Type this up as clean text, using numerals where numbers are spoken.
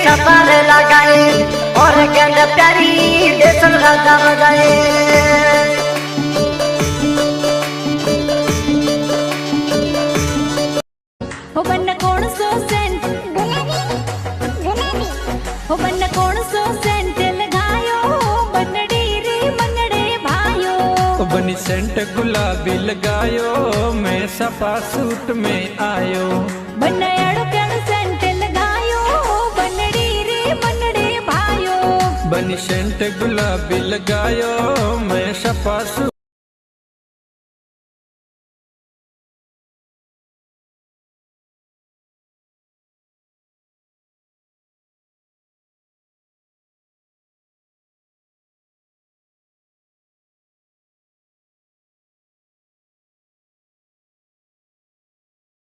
सफर लगाए और गेंद प्यारी देसल राजा बजाए। हो बन्ना कौन सो सेंट हो बन्ना कौन सो सेंट लगायो बनड़ी रे मनड़े भायो। बनी सेंट गुलाबी लगायो मैं सफा सूट में आयो। बनायाड़ो क्या सेंट लगायो बनड़ी रे मनड़े भायो। बनी सेंट गुलाबी लगायो मैं सफा सूट